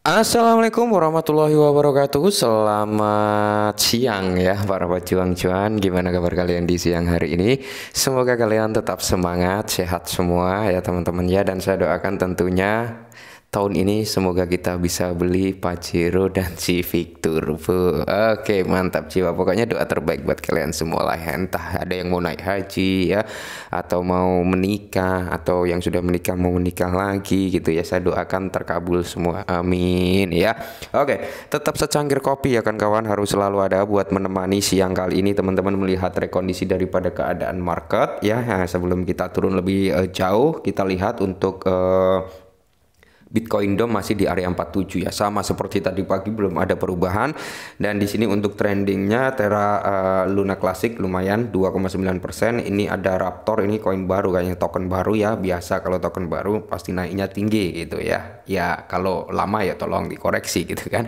Assalamualaikum warahmatullahi wabarakatuh. Selamat siang ya para pejuang cuan. Gimana kabar kalian di siang hari ini? Semoga kalian tetap semangat, sehat semua ya teman-teman ya. Dan saya doakan tentunya tahun ini semoga kita bisa beli Pajero dan Civic Turbo. Oke, mantap jiwa. Pokoknya doa terbaik buat kalian semua lah ya. Entah ada yang mau naik haji ya, atau mau menikah, atau yang sudah menikah mau menikah lagi gitu ya. Saya doakan terkabul semua. Amin ya. Oke, tetap secangkir kopi ya kan kawan, harus selalu ada buat menemani siang kali ini teman-teman melihat rekondisi daripada keadaan market ya. Nah, sebelum kita turun lebih jauh, kita lihat untuk Bitcoin DOM masih di area 47 ya, sama seperti tadi pagi, belum ada perubahan. Dan di sini untuk trendingnya Terra Luna Classic lumayan 2,9%. Ini ada Raptor, ini koin baru kayaknya, token baru ya. Biasa kalau token baru pasti naiknya tinggi gitu ya. Ya kalau lama ya tolong dikoreksi gitu kan.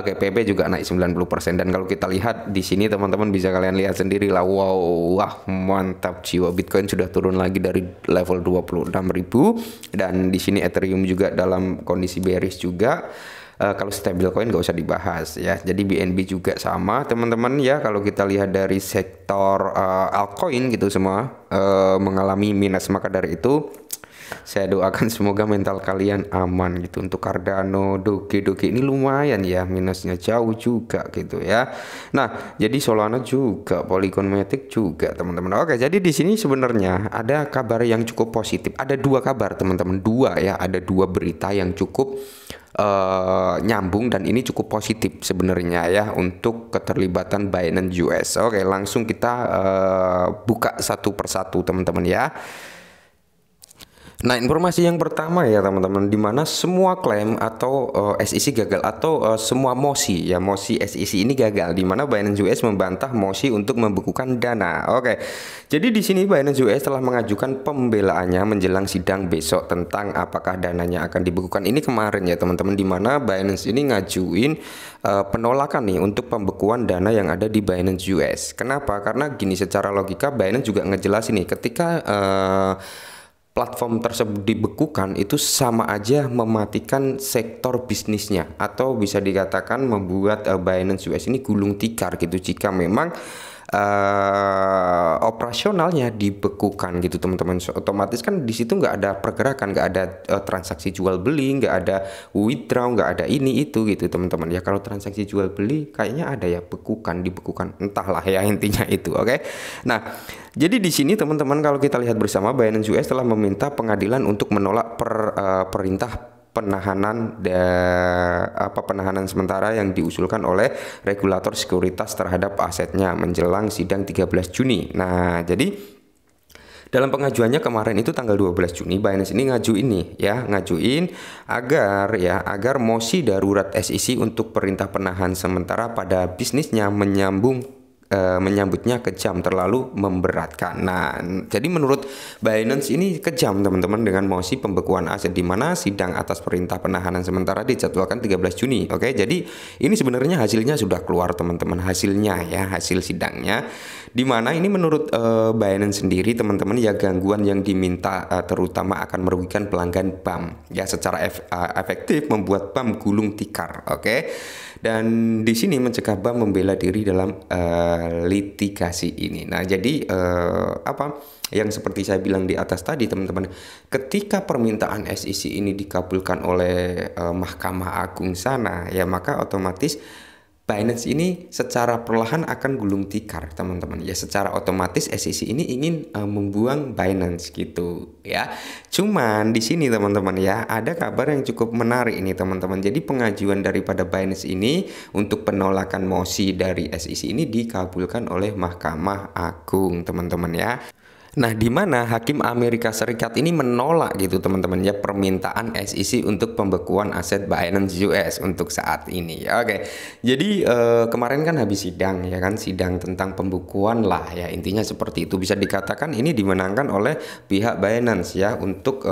Oke, PP juga naik 90%. Dan kalau kita lihat di sini teman-teman bisa kalian lihat sendiri lah. Wow, wah mantap jiwa. Bitcoin sudah turun lagi dari level 26.000 dan di sini Ethereum juga dalam kondisi bearish juga. Kalau stablecoin gak usah dibahas ya. Jadi BNB juga sama teman-teman ya. Kalau kita lihat dari sektor altcoin gitu semua mengalami minus, maka dari itu saya doakan semoga mental kalian aman gitu. Untuk Cardano, Doge ini lumayan ya, minusnya jauh juga gitu ya. Nah, jadi Solana juga, Polygon Matic juga teman-teman. Oke, jadi di sini sebenarnya ada kabar yang cukup positif. Ada dua kabar teman-teman, dua ya, ada dua berita yang cukup nyambung dan ini cukup positif sebenarnya ya untuk keterlibatan Binance US. Oke, langsung kita buka satu persatu teman-teman ya. Nah, informasi yang pertama ya teman-teman, di mana semua klaim atau SEC gagal atau semua mosi ya, mosi SEC ini gagal, di mana Binance US membantah mosi untuk membekukan dana. Oke. Jadi di sini Binance US telah mengajukan pembelaannya menjelang sidang besok tentang apakah dananya akan dibekukan. Ini kemarin ya teman-teman, di mana Binance ini ngajuin penolakan nih untuk pembekuan dana yang ada di Binance US. Kenapa? Karena gini, secara logika Binance juga ngejelasin nih, ketika platform tersebut dibekukan itu sama aja mematikan sektor bisnisnya, atau bisa dikatakan membuat Binance US ini gulung tikar gitu jika memang operasionalnya dibekukan gitu teman-teman. So, otomatis kan di situ nggak ada pergerakan, nggak ada transaksi jual beli, nggak ada withdraw, nggak ada ini itu gitu teman-teman ya. Kalau transaksi jual beli kayaknya ada ya, dibekukan entahlah ya, intinya itu. Oke. Nah, jadi di sini teman-teman kalau kita lihat bersama, Binance US telah meminta pengadilan untuk menolak perintah penahanan sementara yang diusulkan oleh regulator sekuritas terhadap asetnya menjelang sidang 13 Juni. Nah, jadi dalam pengajuannya kemarin itu tanggal 12 Juni Binance ini ngajuin agar mosi darurat SEC untuk perintah penahan sementara pada bisnisnya menyambutnya kejam, terlalu memberatkan. Nah, jadi menurut Binance ini kejam teman-teman dengan mosi pembekuan aset, di mana sidang atas perintah penahanan sementara dijadwalkan 13 Juni. Oke, jadi ini sebenarnya hasilnya sudah keluar teman-teman, hasilnya ya, hasil sidangnya, di mana ini menurut Binance sendiri teman-teman ya, gangguan yang diminta terutama akan merugikan pelanggan BAM ya, secara efektif membuat BAM gulung tikar. Oke. Dan di sini mencegah BAM membela diri dalam litigasi ini. Nah, jadi apa yang seperti saya bilang di atas tadi teman-teman, ketika permintaan SEC ini dikabulkan oleh Mahkamah Agung sana ya, maka otomatis Binance ini secara perlahan akan gulung tikar teman-teman ya. Secara otomatis SEC ini ingin membuang Binance gitu ya. Cuman di sini teman-teman ya, ada kabar yang cukup menarik ini teman-teman. Jadi pengajuan daripada Binance ini untuk penolakan mosi dari SEC ini dikabulkan oleh Mahkamah Agung teman-teman ya. Nah, di mana Hakim Amerika Serikat ini menolak gitu teman-teman ya, permintaan SEC untuk pembekuan aset Binance US untuk saat ini. Oke. Jadi kemarin kan habis sidang ya kan, sidang tentang pembekuan lah ya, intinya seperti itu. Bisa dikatakan ini dimenangkan oleh pihak Binance ya untuk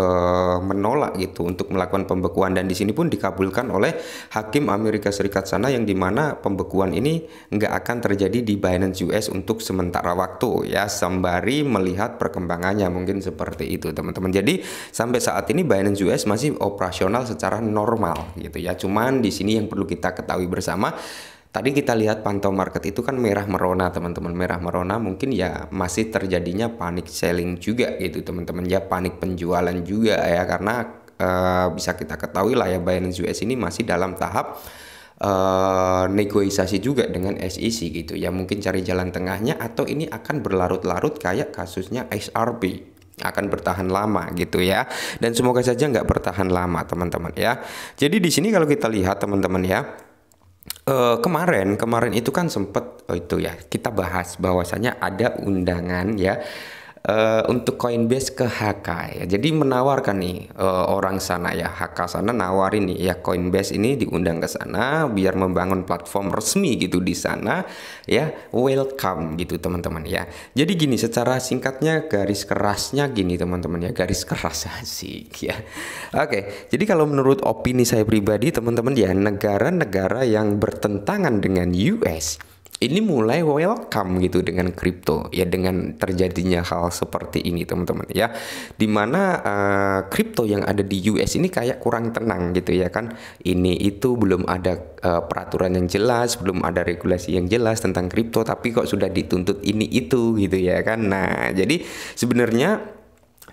menolak gitu untuk melakukan pembekuan, dan di sini pun dikabulkan oleh Hakim Amerika Serikat sana, yang dimana pembekuan ini nggak akan terjadi di Binance US untuk sementara waktu ya, sembari melihat lihat perkembangannya, mungkin seperti itu teman-teman. Jadi sampai saat ini Binance US masih operasional secara normal gitu ya. Cuman di sini yang perlu kita ketahui bersama, tadi kita lihat pantau market itu kan merah merona teman-teman, merah merona mungkin ya masih terjadinya panic selling juga gitu teman-teman ya, panik penjualan juga ya, karena bisa kita ketahui lah ya Binance US ini masih dalam tahap negosiasi juga dengan SEC gitu ya, mungkin cari jalan tengahnya, atau ini akan berlarut-larut kayak kasusnya XRP, akan bertahan lama gitu ya, dan semoga saja nggak bertahan lama teman-teman ya. Jadi di sini kalau kita lihat teman-teman ya, kemarin itu kan sempet itu ya kita bahas bahwasanya ada undangan ya untuk Coinbase ke HK ya. Jadi menawarkan nih orang sana ya, HK sana nawarin nih ya Coinbase ini diundang ke sana biar membangun platform resmi gitu di sana ya, welcome gitu teman-teman ya. Jadi gini, secara singkatnya garis kerasnya gini teman-teman ya, garis keras asik ya. Oke, jadi kalau menurut opini saya pribadi teman-teman ya, negara-negara yang bertentangan dengan US ini mulai welcome gitu dengan kripto ya, dengan terjadinya hal seperti ini teman-teman ya, dimana kripto yang ada di US ini kayak kurang tenang gitu ya kan, ini itu belum ada peraturan yang jelas, belum ada regulasi yang jelas tentang kripto, tapi kok sudah dituntut ini itu gitu ya kan. Nah jadi sebenarnya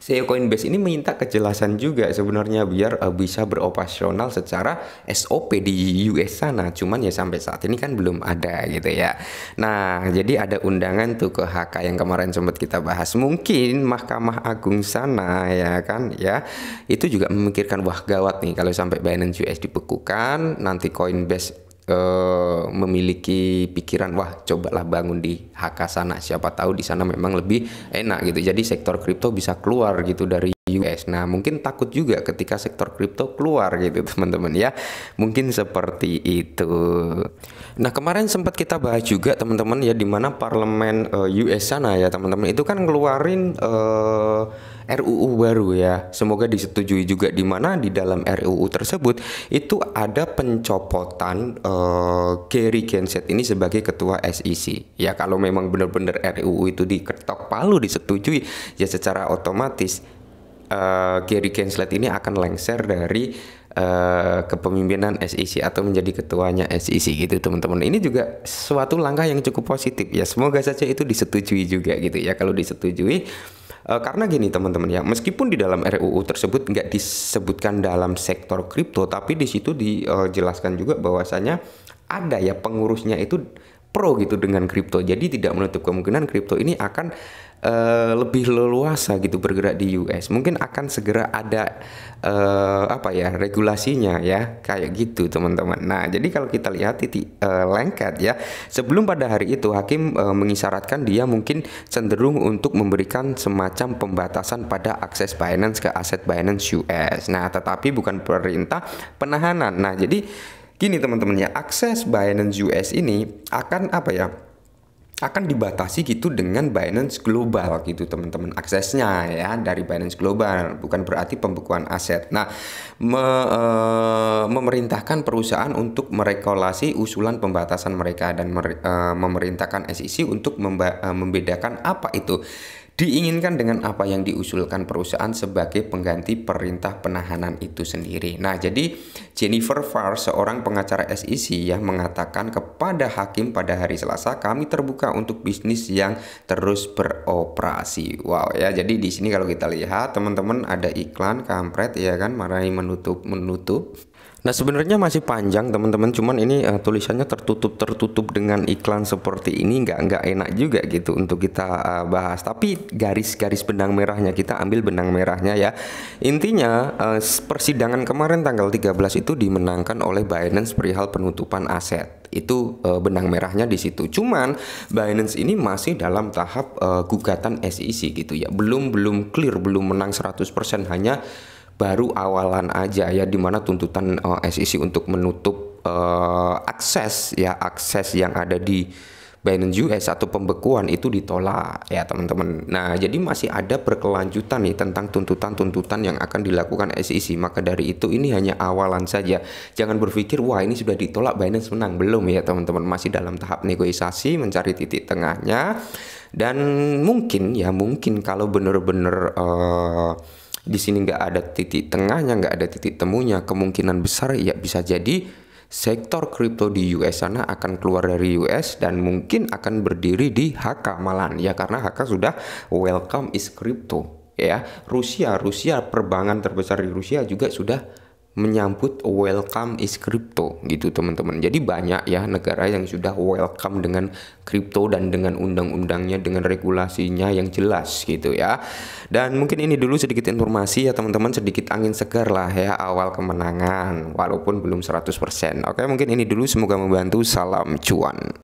CEO Coinbase ini minta kejelasan juga sebenarnya biar bisa beroperasional secara SOP di US sana. Cuman ya sampai saat ini kan belum ada gitu ya. Nah, jadi ada undangan tuh ke HK yang kemarin sempat kita bahas. Mungkin Mahkamah Agung sana ya kan ya, itu juga memikirkan wah gawat nih kalau sampai Binance US dibekukan, nanti Coinbase memiliki pikiran wah cobalah bangun di HK sana, siapa tahu di sana memang lebih enak gitu, jadi sektor kripto bisa keluar gitu dari US. Nah mungkin takut juga ketika sektor kripto keluar gitu teman-teman ya, mungkin seperti itu. Nah kemarin sempat kita bahas juga teman-teman ya, dimana parlemen US sana ya teman-teman itu kan ngeluarin RUU baru ya, semoga disetujui juga, dimana di dalam RUU tersebut itu ada pencopotan Gary Genslet ini sebagai ketua SEC ya. Kalau memang benar-benar RUU itu diketok palu disetujui ya, secara otomatis Gary Genslet ini akan lengser dari kepemimpinan SEC atau menjadi ketuanya SEC gitu teman-teman. Ini juga suatu langkah yang cukup positif ya, semoga saja itu disetujui juga gitu ya. Kalau disetujui karena gini teman-teman ya, meskipun di dalam RUU tersebut nggak disebutkan dalam sektor kripto, tapi di situ dijelaskan juga bahwasanya ada ya pengurusnya itu pro gitu dengan kripto. Jadi tidak menutup kemungkinan kripto ini akan lebih leluasa gitu bergerak di US. Mungkin akan segera ada regulasinya ya, kayak gitu teman-teman. Nah jadi kalau kita lihat titik lengket ya, sebelum pada hari itu hakim mengisyaratkan dia mungkin cenderung untuk memberikan semacam pembatasan pada akses Binance ke aset Binance US. Nah tetapi bukan perintah penahanan. Nah jadi gini teman-teman ya, akses Binance US ini akan akan dibatasi gitu dengan Binance Global gitu teman-teman, aksesnya ya dari Binance Global, bukan berarti pembekuan aset. Nah memerintahkan perusahaan untuk meregulasi usulan pembatasan mereka dan memerintahkan SEC untuk membedakan apa itu diinginkan dengan apa yang diusulkan perusahaan sebagai pengganti perintah penahanan itu sendiri. Nah, jadi Jennifer Farr, seorang pengacara SEC ya, mengatakan kepada hakim pada hari Selasa, kami terbuka untuk bisnis yang terus beroperasi. Wow ya, jadi di sini kalau kita lihat teman-teman ada iklan kampret ya kan, marahi menutup. Nah sebenarnya masih panjang teman-teman, cuman ini tulisannya tertutup dengan iklan seperti ini, nggak enak juga gitu untuk kita bahas. Tapi garis-garis benang merahnya kita ambil benang merahnya ya. Intinya persidangan kemarin tanggal 13 itu dimenangkan oleh Binance perihal penutupan aset. Itu benang merahnya di situ. Cuman Binance ini masih dalam tahap gugatan SEC gitu ya. Belum clear, belum menang 100%, hanya baru awalan aja ya, dimana tuntutan SEC untuk menutup akses yang ada di Binance US atau pembekuan itu ditolak ya teman-teman. Nah jadi masih ada berkelanjutan nih tentang tuntutan-tuntutan yang akan dilakukan SEC. Maka dari itu ini hanya awalan saja, jangan berpikir wah ini sudah ditolak Binance menang, belum ya teman-teman, masih dalam tahap negosiasi mencari titik tengahnya. Dan mungkin kalau bener-bener di sini nggak ada titik tengahnya, nggak ada titik temunya, kemungkinan besar ya bisa jadi sektor kripto di US sana akan keluar dari US dan mungkin akan berdiri di HK malahan ya, karena HK sudah welcome is crypto ya. Rusia perbankan terbesar di Rusia juga sudah menyambut welcome is crypto gitu teman-teman. Jadi banyak ya negara yang sudah welcome dengan crypto dan dengan undang-undangnya, dengan regulasinya yang jelas gitu ya. Dan mungkin ini dulu sedikit informasi ya teman-teman, sedikit angin segar lah ya awal kemenangan walaupun belum 100%. Oke, mungkin ini dulu, semoga membantu. Salam cuan.